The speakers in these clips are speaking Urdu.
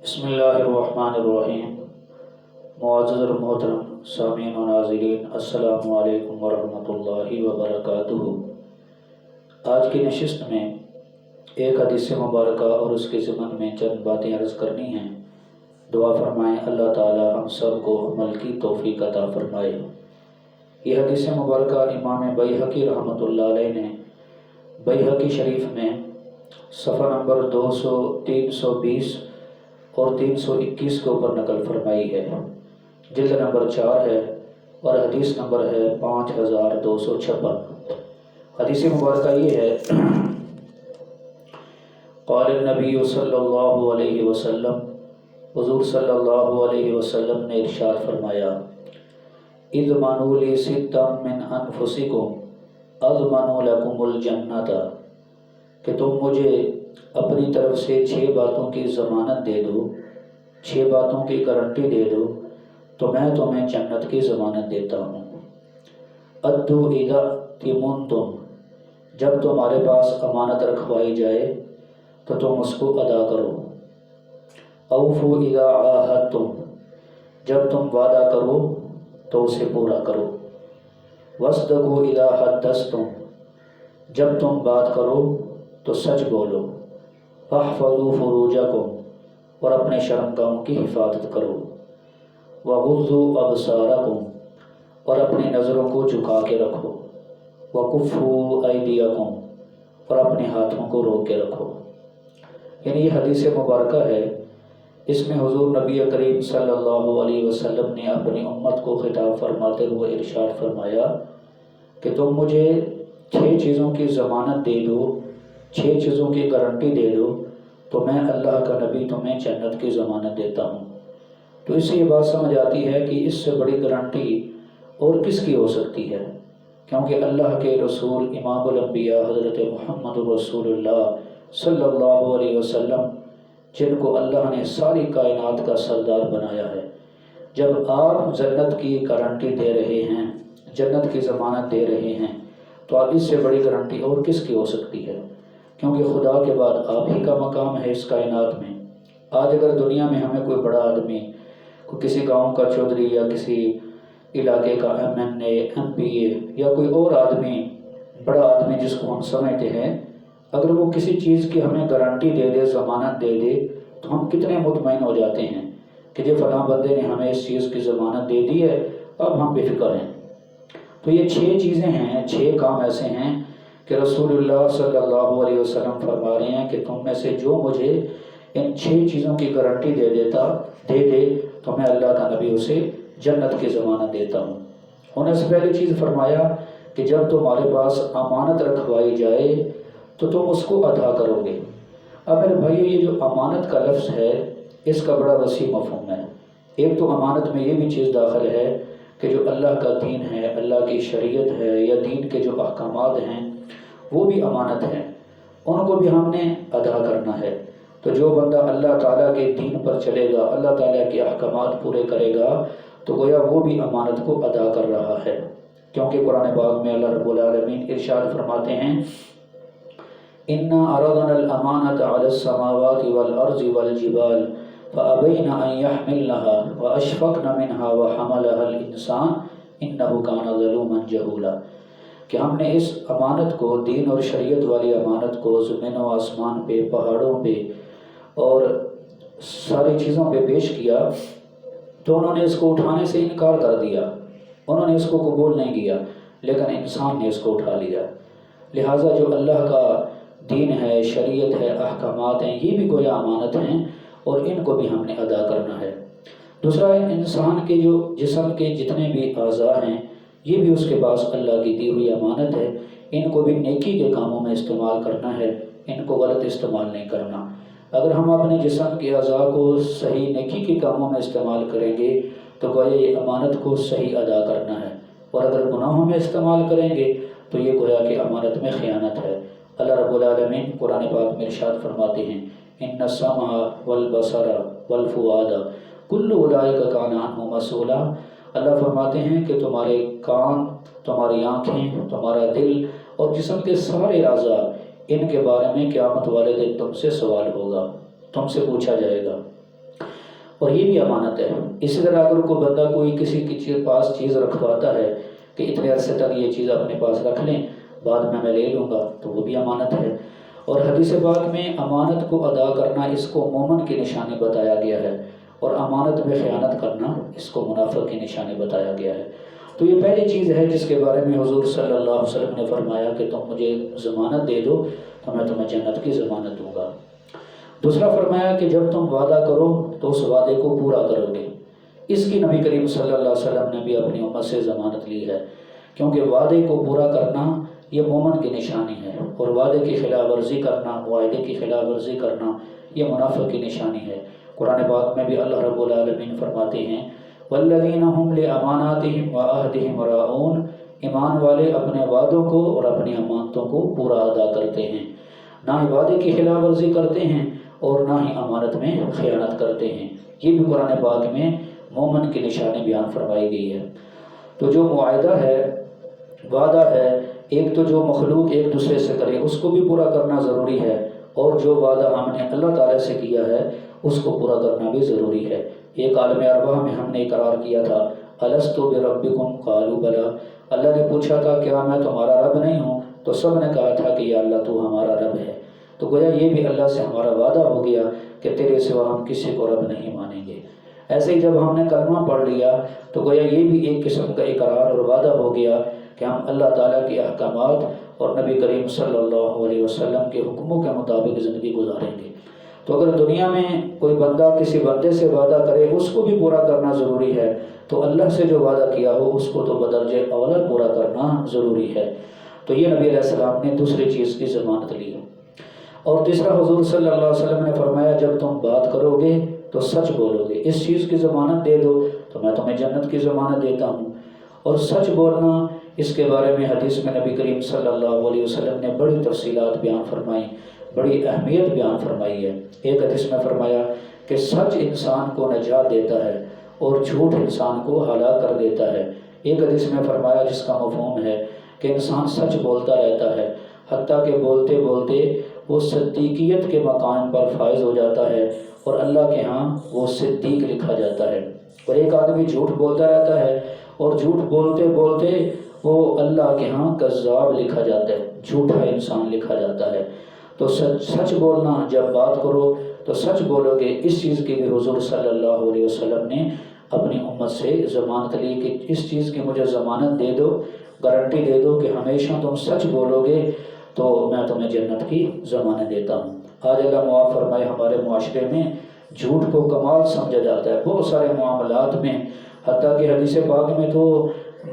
بسم اللہ الرحمن الرحیم۔ معزز اور محترم سامعین و ناظرین، السلام علیکم ورحمۃ اللہ وبرکاتہ۔ آج کی نشست میں ایک حدیث مبارکہ اور اس کے ضمن میں چند باتیں عرض کرنی ہیں۔ دعا فرمائیں اللہ تعالی ہم سب کو عمل کی توفیق عطا فرمائے۔ یہ حدیث مبارکہ امام بیہقی رحمۃ اللہ علیہ نے بیہقی شریف میں صفحہ نمبر 320 اور 321 کے اوپر نقل فرمائی ہے۔ جلد نمبر 4 ہے اور حدیث نمبر ہے 5256۔ حدیث مبارکہ یہ ہے، قال النبی صلی اللہ علیہ وسلم، حضور صلی اللہ علیہ وسلم نے ارشاد فرمایا، اضمنوا لی ستا من انفسکم اضمن لکم الجنۃ، کہ تم مجھے اپنی طرف سے 6 باتوں کی ضمانت دے دو، 6 باتوں کی گارنٹی دے دو تو میں تمہیں جنت کی ضمانت دیتا ہوں۔ ادوا اذا اؤتمنتم، جب تمہارے پاس امانت رکھوائی جائے تو تم اس کو ادا کرو۔ اوفوا اذا عاہدتم، جب تم وعدہ کرو تو اسے پورا کرو۔ واصدقوا اذا حدثتم، جب تم بات کرو تو سچ بولو۔ واحفظوا فروجکم، اور اپنے شرمگاہوں کی حفاظت کرو۔ وغضوا ابصارکم، اور اپنی نظروں کو جھکا کے رکھو۔ وکفوا ایدیکم، اور اپنے ہاتھوں کو روک کے رکھو۔ یعنی یہ حدیث مبارکہ ہے، اس میں حضور نبی کریم صلی اللہ علیہ وسلم نے اپنی امت کو خطاب فرماتے ہوئے ارشاد فرمایا کہ تم مجھے 6 چیزوں کی ضمانت دے دو، 6 چیزوں کی گارنٹی دے دو تو میں اللہ کا نبی تمہیں جنت کی ضمانت دیتا ہوں۔ تو اس سے یہ بات سمجھ آتی ہے کہ اس سے بڑی گارنٹی اور کس کی ہو سکتی ہے، کیونکہ اللہ کے رسول امام الانبیاء حضرت محمد رسول اللہ صلی اللہ علیہ وسلم، جن کو اللہ نے ساری کائنات کا سردار بنایا ہے، جب آپ جنت کی گارنٹی دے رہے ہیں، جنت کی ضمانت دے رہے ہیں، تو اب اس سے بڑی گارنٹی اور کس کی ہو سکتی ہے، کیونکہ خدا کے بعد آپ ہی کا مقام ہے اس کائنات میں۔ آج اگر دنیا میں ہمیں کوئی بڑا آدمی، کوئی کسی گاؤں کا چودھری یا کسی علاقے کا MNA MPA یا کوئی اور آدمی، بڑا آدمی جس کو ہم سمجھتے ہیں، اگر وہ کسی چیز کی ہمیں گارنٹی دے دے، ضمانت دے دے، تو ہم کتنے مطمئن ہو جاتے ہیں کہ جی فلاں بندے نے ہمیں اس چیز کی ضمانت دے دی ہے، اب ہم بے فکر ہیں۔ تو یہ 6 چیزیں ہیں، 6 کام ایسے ہیں کہ رسول اللہ صلی اللہ علیہ وسلم فرما رہے ہیں کہ تم میں سے جو مجھے ان 6 چیزوں کی گارنٹی دے دے تو میں اللہ کا نبی اسے جنت کی ضمانت دیتا ہوں۔ انہوں نے سے پہلی چیز فرمایا کہ جب تمہارے پاس امانت رکھوائی جائے تو تم اس کو ادا کرو گے۔ اب میرے بھائیو، یہ جو امانت کا لفظ ہے اس کا بڑا وسیع مفہوم ہے۔ ایک تو امانت میں یہ بھی چیز داخل ہے کہ جو اللہ کا دین ہے، اللہ کی شریعت ہے، یا دین کے جو احکامات ہیں وہ بھی امانت ہیں، ان کو بھی ہم نے ادا کرنا ہے۔ تو جو بندہ اللہ تعالیٰ کے دین پر چلے گا، اللہ تعالیٰ کے احکامات پورے کرے گا، تو گویا وہ بھی امانت کو ادا کر رہا ہے، کیونکہ قرآن پاک میں اللہ رب العالمین ارشاد فرماتے ہیں، اِنَّا عَرَضْنَا الْأَمَانَةَ عَلَى السَّمَاوَاتِ وَالْأَرْضِ وَالْجِبَالِ فَأَبَيْنَ أَن يَحْمِلْنَهَا وَأَشْفَقْنَ مِنْهَا وَحَمَلَهَا الْإِنسَانُ إِنَّهُ كَانَ ظَلُومًا جَهُولًا، کہ ہم نے اس امانت کو، دین اور شریعت والی امانت کو زمین و آسمان پہ، پہاڑوں پہ اور ساری چیزوں پہ پیش کیا، تو انہوں نے اس کو اٹھانے سے انکار کر دیا، انہوں نے اس کو قبول نہیں کیا، لیکن انسان نے اس کو اٹھا لیا۔ لہٰذا جو اللہ کا دین ہے، شریعت ہے، احکامات ہیں، یہ بھی گویا امانت ہیں اور ان کو بھی ہم نے ادا کرنا ہے۔ دوسرا، انسان کے جو جسم کے جتنے بھی اعضاء ہیں یہ بھی اس کے پاس اللہ کی دی ہوئی امانت ہے، ان کو بھی نیکی کے کاموں میں استعمال کرنا ہے، ان کو غلط استعمال نہیں کرنا۔ اگر ہم اپنے جسم کے اعضاء کو صحیح نیکی کے کاموں میں استعمال کریں گے تو گویا یہ امانت کو صحیح ادا کرنا ہے، اور اگر گناہوں میں استعمال کریں گے تو یہ گویا کہ امانت میں خیانت ہے۔ اللہ رب العالمین قرآن پاک میں ارشاد فرماتے ہیں، ان السمع والبصر والفؤاد کل اولئک کان عنہ مسئولا۔ اللہ فرماتے ہیں کہ تمہارے کان، تمہاری آنکھیں، تمہارا دل اور جسم کے سارے اعضاء، ان کے بارے میں قیامت والے دن تم سے سوال ہوگا، تم سے پوچھا جائے گا۔ اور یہ بھی امانت ہے۔ اسی طرح اگر کوئی بندہ کوئی کسی کی پاس چیز رکھواتا ہے کہ اتنے عرصے تک یہ چیز اپنے پاس رکھ لیں، بعد میں لے لوں گا، تو وہ بھی امانت ہے۔ اور حدیث پاک میں امانت کو ادا کرنا اس کو مومن کی نشانی بتایا گیا ہے، اور امانت میں خیانت کرنا اس کو منافق کی نشانی بتایا گیا ہے۔ تو یہ پہلی چیز ہے جس کے بارے میں حضور صلی اللہ علیہ وسلم نے فرمایا کہ تم مجھے ضمانت دے دو تو میں تمہیں جنت کی ضمانت دوں گا۔ دوسرا فرمایا کہ جب تم وعدہ کرو تو اس وعدے کو پورا کرو گے۔ اس کی نبی کریم صلی اللہ علیہ وسلم نے بھی اپنی امت سے ضمانت لی ہے، کیونکہ وعدے کو پورا کرنا یہ مومن کی نشانی ہے، اور وعدے کی خلاف ورزی کرنا، معاہدے کی خلاف ورزی کرنا یہ منافق کی نشانی ہے۔ قرآن پاک میں بھی اللہ رب العالمین فرماتے ہیں والذین هم لأماناتهم وعہدهم راعون، ایمان والے اپنے وعدوں کو اور اپنی امانتوں کو پورا ادا کرتے ہیں، نہ ہی وعدے کی خلاف ورزی کرتے ہیں اور نہ ہی امانت میں خیانت کرتے ہیں۔ یہ بھی قرآن پاک میں مومن کی نشانی بیان فرمائی گئی ہے۔ تو جو معاہدہ ہے، وعدہ ہے، ایک تو جو مخلوق ایک دوسرے سے کرے اس کو بھی پورا کرنا ضروری ہے، اور جو وعدہ ہم نے اللہ تعالیٰ سے کیا ہے اس کو پورا کرنا بھی ضروری ہے۔ ایک عالم ارواح میں ہم نے اقرار کیا تھا الست بربکم قالوا بلی، اللہ نے پوچھا تھا کیا میں تمہارا رب نہیں ہوں؟ تو سب نے کہا تھا کہ یا اللہ تو ہمارا رب ہے۔ تو گویا یہ بھی اللہ سے ہمارا وعدہ ہو گیا کہ تیرے سوا ہم کسی کو رب نہیں مانیں گے۔ ایسے ہی جب ہم نے کلمہ پڑھ لیا تو گویا یہ بھی ایک قسم کا اقرار اور وعدہ ہو گیا کہ ہم اللہ تعالیٰ کے احکامات اور نبی کریم صلی اللہ علیہ وسلم کے حکموں کے مطابق زندگی گزاریں گے۔ تو اگر دنیا میں کوئی بندہ کسی بندے سے وعدہ کرے اس کو بھی پورا کرنا ضروری ہے، تو اللہ سے جو وعدہ کیا ہو اس کو تو بدرجہ اولا پورا کرنا ضروری ہے۔ تو یہ نبی علیہ السلام نے دوسری چیز کی ضمانت لی۔ اور تیسرا حضور صلی اللہ علیہ وسلم نے فرمایا جب تم بات کرو گے تو سچ بولو گے، اس چیز کی ضمانت دے دو تو میں تمہیں جنت کی ضمانت دیتا ہوں۔ اور سچ بولنا اس کے بارے میں حدیث میں نبی کریم صلی اللہ علیہ وسلم نے بڑی تفصیلات بیان فرمائی، بڑی اہمیت بیان فرمائی ہے۔ ایک حدیث میں فرمایا کہ سچ انسان کو نجات دیتا ہے اور جھوٹ انسان کو ہلاک کر دیتا ہے۔ ایک حدیث میں فرمایا جس کا مفہوم ہے کہ انسان سچ بولتا رہتا ہے حتیٰ کہ بولتے بولتے وہ صدیقیت کے مقام پر فائز ہو جاتا ہے اور اللہ کے ہاں وہ صدیق لکھا جاتا ہے۔ اور ایک آدمی جھوٹ بولتا رہتا ہے اور جھوٹ بولتے بولتے وہ اللہ کے ہاں کذاب لکھا جاتا ہے، جھوٹا انسان لکھا جاتا ہے۔ تو سچ بولنا، جب بات کرو تو سچ بولو گے، اس چیز کی بھی حضور صلی اللہ علیہ وسلم نے اپنی امت سے ضمانت لی کہ اس چیز کی مجھے ضمانت دے دو، گارنٹی دے دو کہ ہمیشہ تم سچ بولو گے تو میں تمہیں جنت کی ضمانت دیتا ہوں۔ آج اللہ معاف فرمائے ہمارے معاشرے میں جھوٹ کو کمال سمجھا جاتا ہے، بہت سارے معاملات میں، حتیٰ کہ حدیث پاک میں تو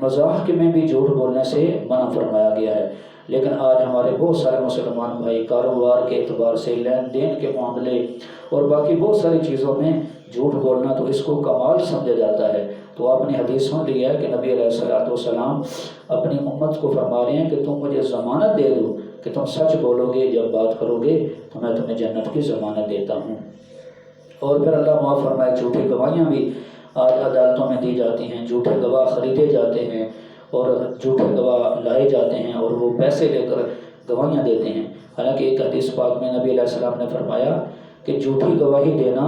مذاق میں بھی جھوٹ بولنے سے منع فرمایا گیا ہے، لیکن آج ہمارے بہت سارے مسلمان بھائی کاروبار کے اعتبار سے، لین دین کے معاملے اور باقی بہت ساری چیزوں میں جھوٹ بولنا تو اس کو کمال سمجھا جاتا ہے۔ تو آپ نے حدیث سن لیا ہے کہ نبی علیہ السلام اپنی امت کو فرما رہے ہیں کہ تم مجھے ضمانت دے دو کہ تم سچ بولو گے، جب بات کرو گے تو میں تمہیں جنت کی ضمانت دیتا ہوں۔ اور پھر اللہ معاف فرمائے جھوٹی گواہیاں بھی آج عدالتوں میں دی جاتی ہیں، جھوٹے گواہ خریدے جاتے ہیں اور جھوٹے گواہ لائے جاتے ہیں اور وہ پیسے لے کر گواہیاں دیتے ہیں۔ حالانکہ ایک حدیث پاک میں نبی علیہ السلام نے فرمایا کہ جھوٹی گواہی دینا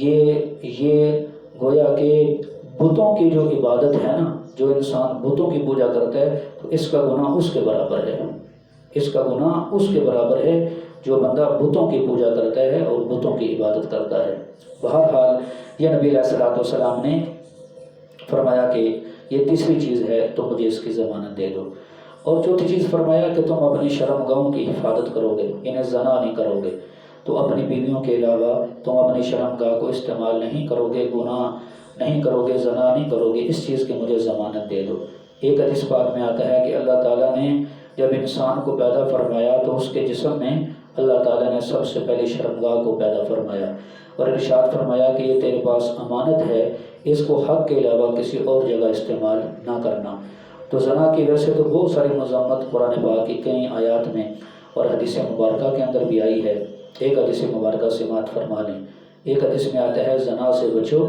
یہ گویا کہ بتوں کی جو عبادت ہے نا، جو انسان بتوں کی پوجا کرتا ہے تو اس کا گناہ اس کے برابر ہے، اس کا گناہ اس کے برابر ہے جو بندہ بتوں کی پوجا کرتا ہے اور بتوں کی عبادت کرتا ہے۔ بہرحال یہ نبی علیہ السلام نے فرمایا کہ یہ تیسری چیز ہے تو مجھے اس کی ضمانت دے دو۔ اور چوتھی چیز فرمایا کہ تم اپنی شرم گاہوں کی حفاظت کرو گے، انہیں زنا نہیں کرو گے، تو اپنی بیویوں کے علاوہ تم اپنی شرم گاہ کو استعمال نہیں کرو گے، گناہ نہیں کرو گے، زنا نہیں کرو گے، اس چیز کی مجھے ضمانت دے دو۔ ایک حدیث پاک میں آتا ہے کہ اللہ تعالیٰ نے جب انسان کو پیدا فرمایا تو اس کے جسم میں اللہ تعالیٰ نے سب سے پہلے شرم گاہ کو پیدا فرمایا اور ارشاد فرمایا کہ یہ تیرے پاس امانت ہے، اس کو حق کے علاوہ کسی اور جگہ استعمال نہ کرنا۔ تو زنا کی وجہ سے تو بہت ساری مذمت قرآن پاک کی کئی آیات میں اور حدیث مبارکہ کے اندر بھی آئی ہے۔ ایک حدیث مبارکہ سماعت فرما لیں۔ ایک حدیث میں آتا ہے زنا سے بچو،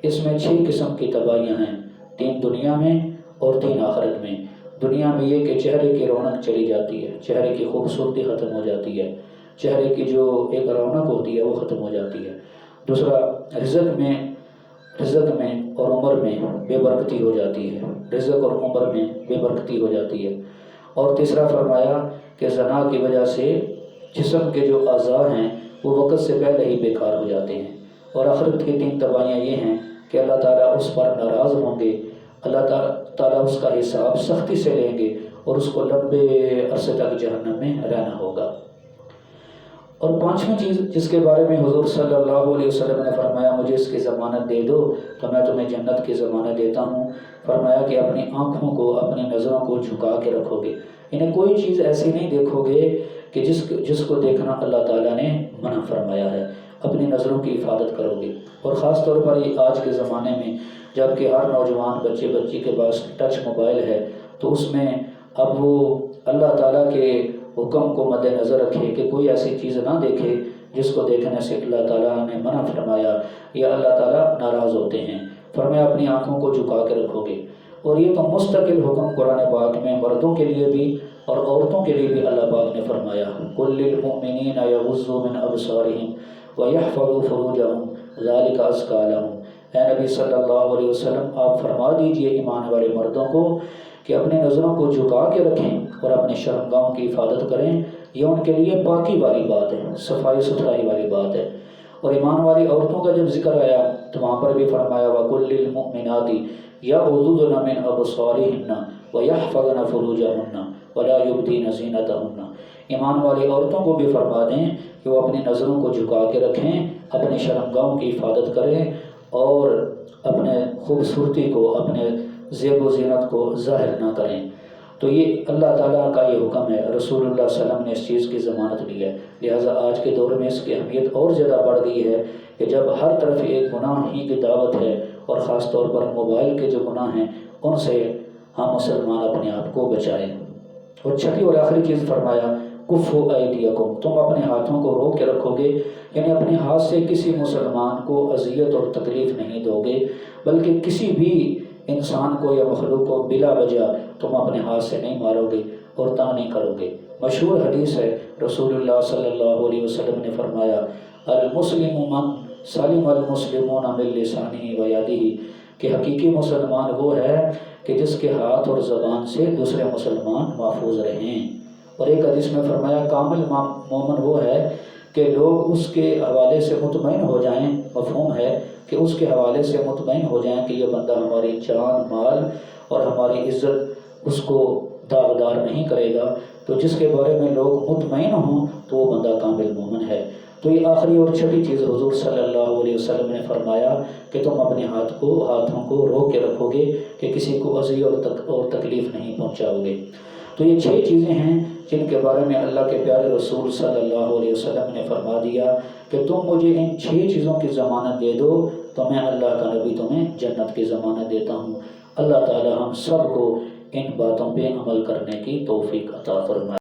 اس میں 6 قسم کی تباہیاں ہیں، 3 دنیا میں اور 3 آخرت میں۔ دنیا میں یہ کہ چہرے کی رونق چلی جاتی ہے، چہرے کی خوبصورتی ختم ہو جاتی ہے، چہرے کی جو ایک رونق ہوتی ہے وہ ختم ہو جاتی ہے۔ دوسرا رزق میں اور عمر میں بے برکتی ہو جاتی ہے، رزق اور عمر میں بے برکتی ہو جاتی ہے۔ اور تیسرا فرمایا کہ زنا کی وجہ سے جسم کے جو اعضاء ہیں وہ وقت سے پہلے ہی بیکار ہو جاتے ہیں۔ اور آخرت کی 3 تباہیاں یہ ہیں کہ اللہ تعالیٰ اس پر ناراض ہوں گے، اللہ تعالیٰ اس کا حساب سختی سے لیں گے اور اس کو لمبے عرصے تک جہنم میں رہنا ہوگا۔ اور 5ویں چیز جس کے بارے میں حضور صلی اللہ علیہ وسلم نے فرمایا مجھے اس کی ضمانت دے دو تو میں تمہیں جنت کی ضمانت دیتا ہوں، فرمایا کہ اپنی آنکھوں کو، اپنی نظروں کو جھکا کے رکھو گے، انہیں کوئی چیز ایسی نہیں دیکھو گے کہ جس کو دیکھنا اللہ تعالیٰ نے منع فرمایا ہے، اپنی نظروں کی حفاظت کرو گے۔ اور خاص طور پر یہ آج کے زمانے میں جب کہ ہر نوجوان بچی کے پاس ٹچ موبائل ہے تو اس میں اب وہ اللہ تعالیٰ کے حکم کو مد نظر رکھے کہ کوئی ایسی چیز نہ دیکھے جس کو دیکھنے سے اللہ تعالیٰ نے منع فرمایا یا اللہ تعالیٰ ناراض ہوتے ہیں، فرمایا اپنی آنکھوں کو جھکا کے رکھو گے۔ اور یہ تو مستقل حکم قرآن پاک میں مردوں کے لیے بھی اور عورتوں کے لیے بھی اللہ پاک نے فرمایا قُل لِّلْمُؤْمِنِينَ يَغُضُّوا مِنْ أَبْصَارِهِمْ وَيَحْفَظُوا فُرُوجَهُمْ ذَلِكَ أَزْكَىٰ لَهُمْ۔ اے نبی صلی اللہ علیہ وسلم آپ فرما دیجئے ایمان والے مردوں کو کہ اپنی نظروں کو جھکا کے رکھیں اور اپنے شرمگاہوں کی حفاظت کریں، یہ ان کے لیے پاکی والی بات ہے، صفائی ستھرائی والی بات ہے۔ اور ایمان والی عورتوں کا جب ذکر آیا تو وہاں پر بھی فرمایا وَقُل لِّلْمُؤْمِنَاتِ يَغْضُضْنَ مِنْ أَبْصَارِهِنَّ وَيَحْفَظْنَ فُرُوجَهُنَّ وَلَا يُبْدِينَ زِينَتَهُنَّ۔ ایمان والی عورتوں کو بھی فرما دیں کہ وہ اپنی نظروں کو جھکا کے رکھیں، اپنے شرمگاہوں کی حفاظت کریں اور اپنے خوبصورتی کو، اپنے زیب و زینت کو ظاہر نہ کریں۔ تو یہ اللہ تعالیٰ کا یہ حکم ہے، رسول اللہ صلی اللہ علیہ وسلم نے اس چیز کی ضمانت دی ہے، لہٰذا آج کے دور میں اس کی اہمیت اور زیادہ بڑھ گئی ہے کہ جب ہر طرف ایک گناہ ہی کی دعوت ہے اور خاص طور پر موبائل کے جو گناہ ہیں ان سے ہم مسلمان اپنے آپ کو بچائیں۔ اور 6 اور آخری چیز فرمایا کفوا ایدیکم، تم اپنے ہاتھوں کو روک کے رکھو گے، یعنی اپنے ہاتھ سے کسی مسلمان کو اذیت اور تکلیف نہیں دو گے، بلکہ کسی بھی انسان کو یا مخلوق کو بلا وجہ تم اپنے ہاتھ سے نہیں مارو گے اور تنگ نہیں کرو گے۔ مشہور حدیث ہے، رسول اللہ صلی اللہ علیہ وسلم نے فرمایا المسلم من سلم المسلمون من لسانہ و یدہ، کہ حقیقی مسلمان وہ ہے کہ جس کے ہاتھ اور زبان سے دوسرے مسلمان محفوظ رہیں۔ اور ایک حدیث میں فرمایا کامل مومن وہ ہے کہ لوگ اس کے حوالے سے مطمئن ہو جائیں، مفہوم ہے کہ اس کے حوالے سے مطمئن ہو جائیں کہ یہ بندہ ہماری جان، مال اور ہماری عزت اس کو داغدار نہیں کرے گا، تو جس کے بارے میں لوگ مطمئن ہوں تو وہ بندہ کامل مومن ہے۔ تو یہ آخری اور 6 چیز حضور صلی اللہ علیہ وسلم نے فرمایا کہ تم اپنے ہاتھوں کو روک کے رکھو گے کہ کسی کو اذیت اور تکلیف نہیں پہنچاؤ گے۔ تو یہ 6 چیزیں ہیں جن کے بارے میں اللہ کے پیارے رسول صلی اللہ علیہ وسلم نے فرما دیا کہ تم مجھے ان 6 چیزوں کی ضمانت دے دو تو میں اللہ کا نبی تمہیں جنت کی ضمانت دیتا ہوں۔ اللہ تعالی ہم سب کو ان باتوں پہ عمل کرنے کی توفیق عطا فرمائے۔